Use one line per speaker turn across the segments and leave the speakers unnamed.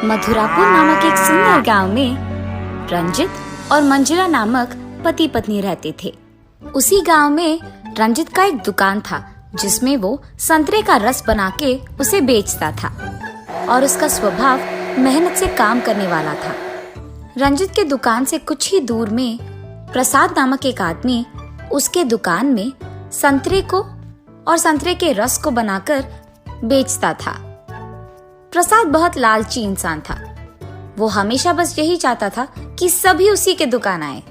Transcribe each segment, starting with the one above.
मथुरापुर नामक एक सुंदर गांव में रंजित और मंजुला नामक पति पत्नी रहते थे। उसी गांव में रंजित का एक दुकान था जिसमें वो संतरे का रस बना के उसे बेचता था और उसका स्वभाव मेहनत से काम करने वाला था। रंजित के दुकान से कुछ ही दूर में प्रसाद नामक एक आदमी उसके दुकान में संतरे को और संतरे के रस को बनाकर बेचता था। प्रसाद बहुत लालची इंसान था। वो हमेशा बस यही चाहता था कि सभी उसी के दुकान आए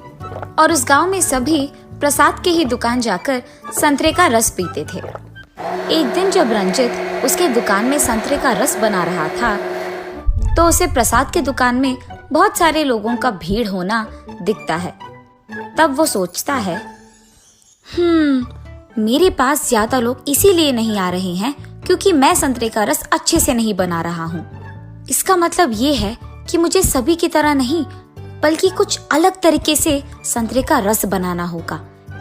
और उस गांव में सभी प्रसाद के ही दुकान जाकर संतरे का रस पीते थे। एक दिन जब रंजित उसके दुकान में संतरे का रस बना रहा था तो उसे प्रसाद के दुकान में बहुत सारे लोगों का भीड़ होना दिखता है। तब वो सोचता है, मेरे पास ज्यादा लोग इसीलिए नहीं आ रहे हैं क्योंकि मैं संतरे का रस अच्छे से नहीं बना रहा हूँ। इसका मतलब ये है कि मुझे सभी की तरह नहीं बल्कि कुछ अलग तरीके से संतरे का रस बनाना होगा,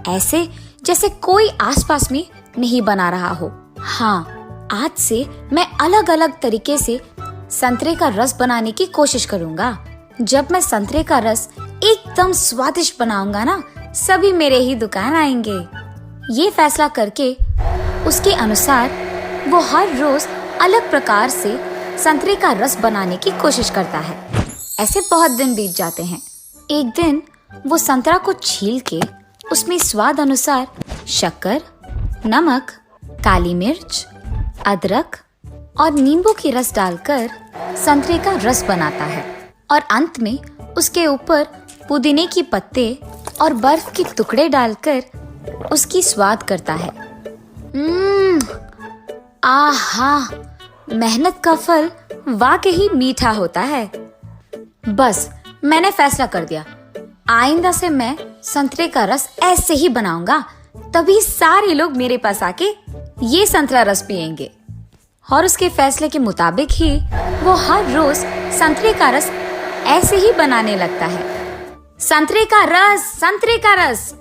ऐसे जैसे कोई आसपास में नहीं बना रहा हो। हाँ, आज से मैं अलग अलग तरीके से संतरे का रस बनाने की कोशिश करूंगा। जब मैं संतरे का रस एकदम स्वादिष्ट बनाऊंगा ना, सभी मेरे ही दुकान आएंगे। ये फैसला करके उसके अनुसार वो हर रोज अलग प्रकार से संतरे का रस बनाने की कोशिश करता है। ऐसे बहुत दिन बीत जाते हैं। एक दिन वो संतरा को छील के उसमें स्वाद अनुसार शक्कर, नमक, काली मिर्च, अदरक और नींबू की रस डालकर संतरे का रस बनाता है और अंत में उसके ऊपर पुदीने की पत्ते और बर्फ के टुकड़े डालकर उसकी स्वाद करता है। आहा, मेहनत का फल वाकई मीठा होता है। बस मैंने फैसला कर दिया, आइंदा से मैं संतरे का रस ऐसे ही बनाऊंगा, तभी सारे लोग मेरे पास आके ये संतरा रस पिएंगे। और उसके फैसले के मुताबिक ही वो हर रोज संतरे का रस ऐसे ही बनाने लगता है। संतरे का रस, संतरे का रस,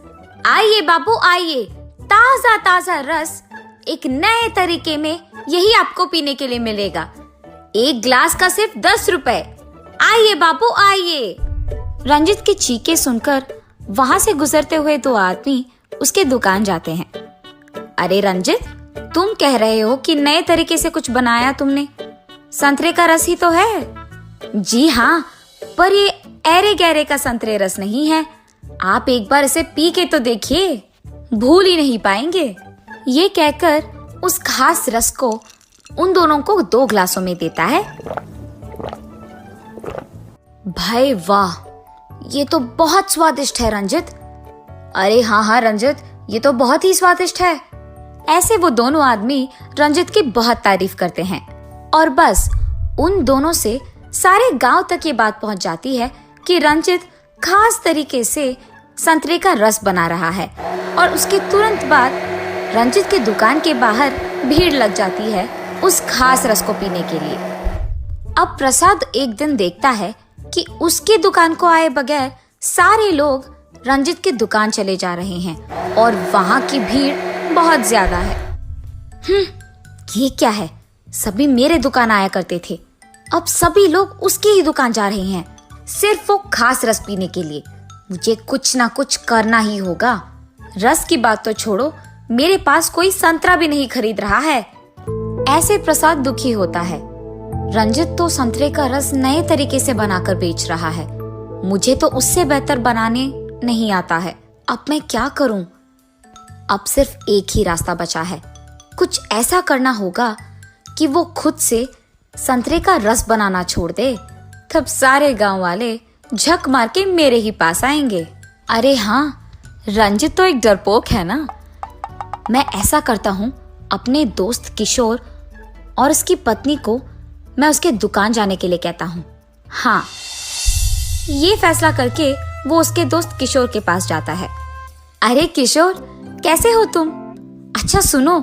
आइए बाबू आइए, ताजा ताजा रस एक नए तरीके में यही आपको पीने के लिए मिलेगा। एक ग्लास का सिर्फ 10 रुपए। आइए बाबू आइए। रंजित की चीखें सुनकर वहां से गुजरते हुए दो आदमी उसके दुकान जाते हैं। अरे रंजित, तुम कह रहे हो कि नए तरीके से कुछ बनाया तुमने, संतरे का रस ही तो है। जी हाँ, पर ये ऐरे गहरे का संतरे रस नहीं है। आप एक बार इसे पी के तो देखिए, भूल ही नहीं पाएंगे। ये कहकर उस खास रस को उन दोनों को 2 ग्लासों में देता है। भाई वाह, ये तो बहुत स्वादिष्ट है रंजित। अरे हाँ रंजित, ये तो बहुत ही स्वादिष्ट है। ऐसे वो दोनों आदमी रंजित की बहुत तारीफ करते हैं और बस उन दोनों से सारे गांव तक ये बात पहुंच जाती है कि रंजित खास तरीके से संतरे का रस बना रहा है। और उसके तुरंत बाद रंजित के दुकान के बाहर भीड़ लग जाती है उस खास रस को पीने के लिए। अब प्रसाद एक दिन देखता है कि उसके दुकान को आए बगैर सारे लोग रंजित की दुकान चले जा रहे हैं और वहां की भीड़ बहुत ज्यादा है। ये क्या है, सभी मेरे दुकान आया करते थे, अब सभी लोग उसकी ही दुकान जा रहे हैं सिर्फ वो खास रस पीने के लिए। मुझे कुछ ना कुछ करना ही होगा। रस की बात तो छोड़ो, मेरे पास कोई संतरा भी नहीं खरीद रहा है। ऐसे प्रसाद दुखी होता है। रंजित तो संतरे का रस नए तरीके से बनाकर बेच रहा है, मुझे तो उससे बेहतर बनाने नहीं आता है। अब मैं क्या करूं? अब सिर्फ एक ही रास्ता बचा है। कुछ ऐसा करना होगा कि वो खुद से संतरे का रस बनाना छोड़ दे, तब सारे गांव वाले झक मार के मेरे ही पास आएंगे। अरे हाँ, रंजित तो एक डरपोक है ना। मैं ऐसा करता हूँ, अपने दोस्त किशोर और उसकी पत्नी को मैं उसके दुकान जाने के लिए कहता हूँ। हाँ, ये फैसला करके वो उसके दोस्त किशोर के पास जाता है। अरे किशोर, कैसे हो तुम? अच्छा सुनो,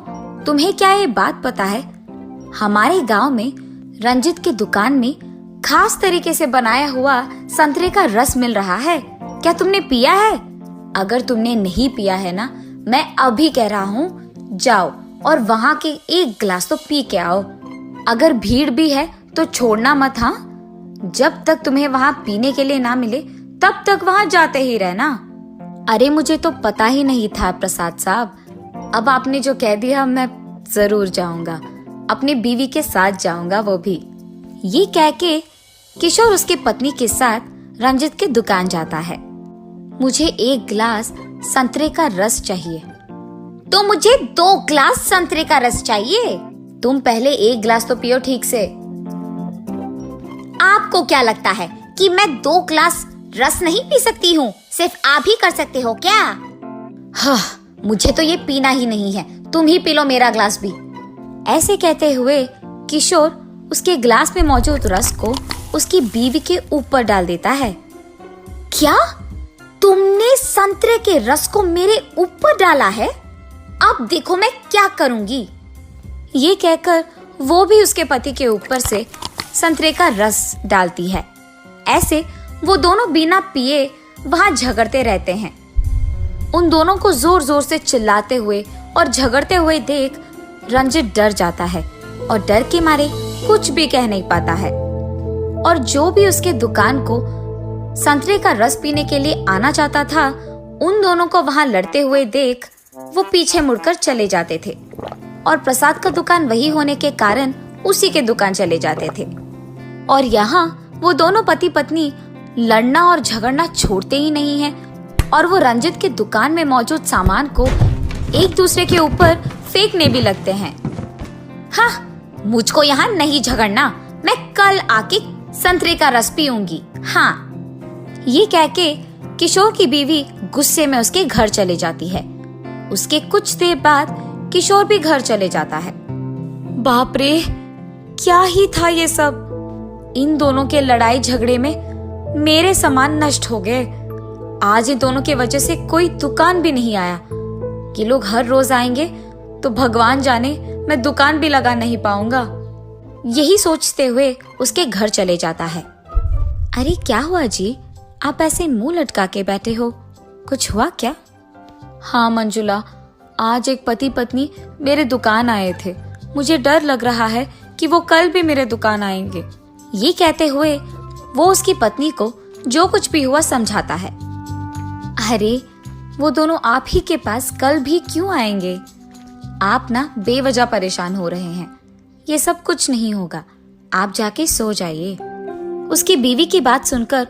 तुम्हें क्या ये बात पता है, हमारे गांव में रंजित के दुकान में खास तरीके से बनाया हुआ संतरे का रस मिल रहा है। क्या तुमने पिया है? अगर तुमने नहीं पिया है ना, मैं अभी कह रहा हूँ, जाओ और वहाँ के 1 गिलास तो पी के आओ। अगर भीड़ भी है तो छोड़ना मत। हाँ, जब तक तुम्हें वहाँ पीने के लिए ना मिले तब तक वहाँ जाते ही रहना। अरे मुझे तो पता ही नहीं था प्रसाद साहब, अब आपने जो कह दिया मैं जरूर जाऊंगा, अपनी बीवी के साथ जाऊंगा वो भी। ये कह के किशोर उसकी पत्नी के साथ रंजित के दुकान जाता है। मुझे 1 गिलास संतरे का रस चाहिए। तो मुझे 2 गिलास संतरे का रस चाहिए। तुम पहले 1 गिलास तो पियो ठीक से। आपको क्या लगता है कि मैं 2 गिलास रस नहीं पी सकती हूँ? सिर्फ आप ही कर सकते हो क्या? हाँ, मुझे तो ये पीना ही नहीं है, तुम ही पी लो मेरा ग्लास भी। ऐसे कहते हुए किशोर उसके ग्लास में मौजूद रस को उसकी बीवी के ऊपर डाल देता है। क्या तुमने संतरे के रस को मेरे ऊपर डाला है? अब देखो मैं क्या करूंगी। ये कहकर वो भी उसके पति के ऊपर से संतरे का रस डालती है। ऐसे वो दोनों बिना पिए वहां झगड़ते रहते हैं। उन दोनों को जोर जोर से चिल्लाते हुए और झगड़ते हुए देख रंजित डर जाता है और डर के मारे कुछ भी कह नहीं पाता है। और जो भी उसके दुकान को संतरे का रस पीने के लिए आना चाहता था, उन दोनों को वहां लड़ते हुए देख वो पीछे मुड़कर चले जाते थे और प्रसाद का दुकान वही होने के कारण उसी के दुकान चले जाते थे। और यहाँ वो दोनों पति पत्नी लड़ना और झगड़ना छोड़ते ही नहीं हैं और वो रंजित के दुकान में मौजूद सामान को एक दूसरे के ऊपर फेंकने भी लगते हैं। हाँ, मुझको यहाँ नहीं झगड़ना, मैं कल आके संतरे का रस पीऊंगी। हाँ, ये कह के किशोर की बीवी गुस्से में उसके घर चले जाती है। उसके कुछ देर बाद किशोर भी घर चले जाता है। बाप रे, क्या ही था ये सब। इन दोनों के लड़ाई झगड़े में मेरे सामान नष्ट हो गए। आज इन दोनों की वजह से कोई दुकान भी नहीं आया। ये लोग हर रोज आएंगे तो भगवान जाने मैं दुकान भी लगा नहीं पाऊंगा। यही सोचते हुए उसके घर चले जाता है। अरे क्या हुआ जी, आप ऐसे मुंह लटका के बैठे हो, कुछ हुआ क्या? हाँ मंजुला, आज एक पति पत्नी मेरे दुकान आए थे। मुझे डर लग रहा है कि वो कल भी मेरे दुकान आएंगे। ये कहते हुए वो उसकी पत्नी को जो कुछ भी हुआ समझाता है। अरे वो दोनों आप ही के पास कल भी क्यों आएंगे? आप ना बेवजह परेशान हो रहे हैं। ये सब कुछ नहीं होगा, आप जाके सो जाइए। उसकी बीवी की बात सुनकर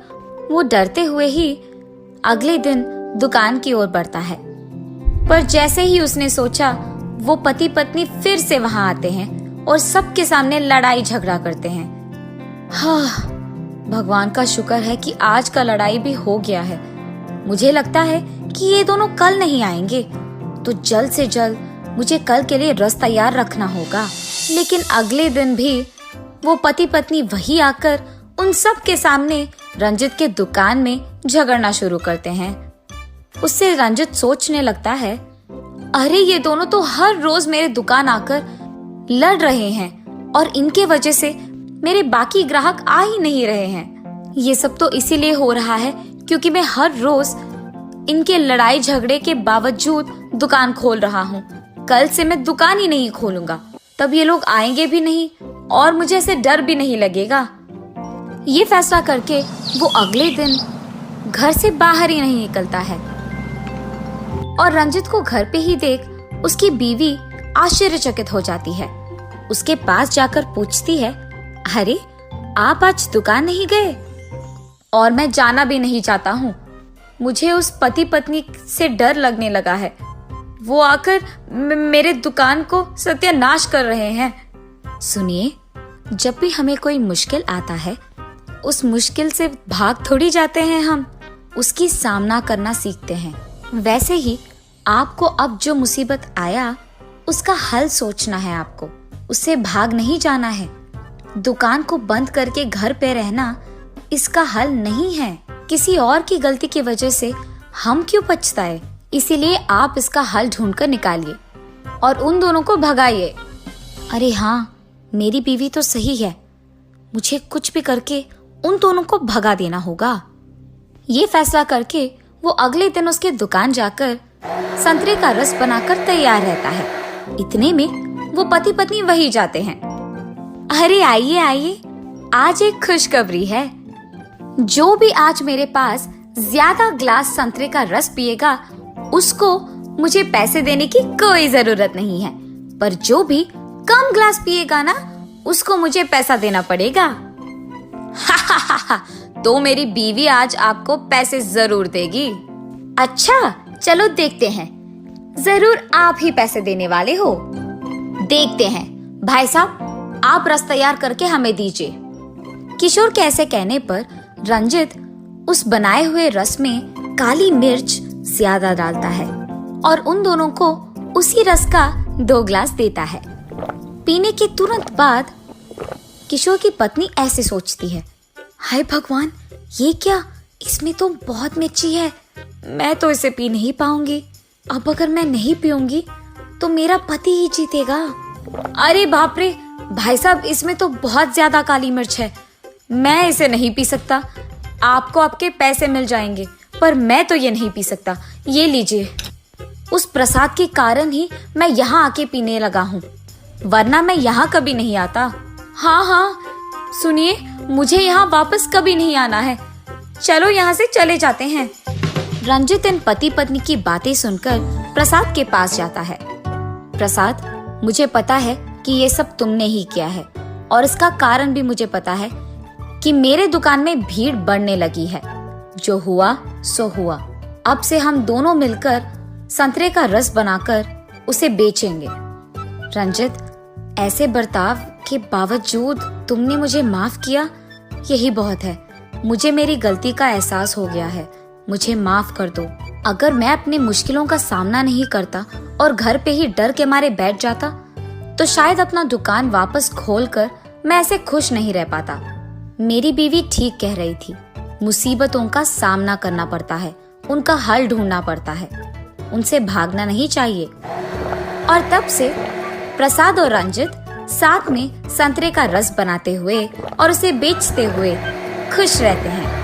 वो डरते हुए ही अगले दिन दुकान की ओर बढ़ता है। पर जैसे ही उसने सोचा, वो पति पत्नी फिर से वहां आते हैं और सबके सामने लड़ाई झगड़ा करते हैं। हाँ, भगवान का शुक्र है कि आज का लड़ाई भी हो गया है। मुझे लगता है कि ये दोनों कल नहीं आएंगे, तो जल्द से जल्द मुझे कल के लिए रस तैयार रखना होगा। लेकिन अगले दिन भी वो पति पत्नी वही आकर उन सब के सामने रंजित के दुकान में झगड़ना शुरू करते हैं। उससे रंजित सोचने लगता है, अरे ये दोनों तो हर रोज मेरे दुकान आकर लड़ रहे हैं और इनके वजह से मेरे बाकी ग्राहक आ ही नहीं रहे हैं। ये सब तो इसीलिए हो रहा है क्योंकि मैं हर रोज इनके लड़ाई झगड़े के बावजूद दुकान खोल रहा हूँ। कल से मैं दुकान ही नहीं खोलूंगा, तब ये लोग आएंगे भी नहीं और मुझे ऐसे डर भी नहीं लगेगा। ये फैसला करके वो अगले दिन घर से बाहर ही नहीं निकलता है। और रंजित को घर पे ही देख उसकी बीवी आश्चर्यचकित हो जाती है। उसके पास जाकर पूछती है, अरे आप आज दुकान नहीं गए? और मैं जाना भी नहीं चाहता हूँ। मुझे उस पति पत्नी से डर लगने लगा है। वो आकर मेरे दुकान को सत्यानाश कर रहे हैं। सुनिए, जब भी हमें कोई मुश्किल आता है, उस मुश्किल से भाग थोड़ी जाते हैं, हम उसकी सामना करना सीखते हैं। वैसे ही आपको अब जो मुसीबत आया उसका हल सोचना है। आपको उससे भाग नहीं जाना है। दुकान को बंद करके घर पे रहना इसका हल नहीं है। किसी और की गलती की वजह से हम क्यों पछताए? इसीलिए आप इसका हल ढूंढकर निकालिए और उन दोनों को भगाइए। अरे हाँ, मेरी बीवी तो सही है, मुझे कुछ भी करके उन दोनों को भगा देना होगा। ये फैसला करके वो अगले दिन उसके दुकान जाकर संतरे का रस बनाकर तैयार रहता है। इतने में वो पति पत्नी वही जाते हैं। अरे आइए आइए, आज एक खुशखबरी है। जो भी आज मेरे पास ज्यादा ग्लास संतरे का रस पिएगा उसको मुझे पैसे देने की कोई जरूरत नहीं है, पर जो भी कम ग्लास पिएगा ना उसको मुझे पैसा देना पड़ेगा। तो मेरी बीवी आज आपको पैसे जरूर देगी। अच्छा चलो देखते हैं, जरूर आप ही पैसे देने वाले हो। देखते हैं। भाई साहब आप रस तैयार करके हमें दीजिए। किशोर के ऐसे कहने पर रंजित उस बनाए हुए रस में काली मिर्च ज्यादा डालता है और उन दोनों को उसी रस का 2 ग्लास देता है। पीने के तुरंत बाद किशोर की पत्नी ऐसे सोचती है, हाय भगवान, ये क्या, इसमें तो बहुत मिर्ची है, मैं तो इसे पी नहीं पाऊंगी। अब अगर मैं नहीं पीऊंगी तो मेरा पति ही जीतेगा। अरे बाप रे भाई साहब, इसमें तो बहुत ज्यादा काली मिर्च है, मैं इसे नहीं पी सकता। आपको आपके पैसे मिल जाएंगे, पर मैं तो ये नहीं पी सकता। ये लीजिए। उस प्रसाद के कारण ही मैं यहाँ आके पीने लगा हूँ, वरना मैं यहाँ कभी नहीं आता। हाँ, सुनिए, मुझे यहाँ वापस कभी नहीं आना है, चलो यहाँ से चले जाते हैं। रंजित इन पति पत्नी की बातें सुनकर प्रसाद के पास जाता है। प्रसाद, मुझे पता है कि ये सब तुमने ही किया है और इसका कारण भी मुझे पता है कि मेरे दुकान में भीड़ बढ़ने लगी है। जो हुआ सो हुआ, अब से हम दोनों मिलकर संतरे का रस बनाकर उसे बेचेंगे। रंजित, ऐसे बर्ताव के बावजूद तुमने मुझे माफ किया, यही बहुत है। मुझे मेरी गलती का एहसास हो गया है, मुझे माफ कर दो। अगर मैं अपनी मुश्किलों का सामना नहीं करता और घर पे ही डर के मारे बैठ जाता तो शायद अपना दुकान वापस खोलकर मैं ऐसे खुश नहीं रह पाता। मेरी बीवी ठीक कह रही थी, मुसीबतों का सामना करना पड़ता है, उनका हल ढूंढना पड़ता है, उनसे भागना नहीं चाहिए। और तब से प्रसाद और रंजित साथ में संतरे का रस बनाते हुए और उसे बेचते हुए खुश रहते हैं।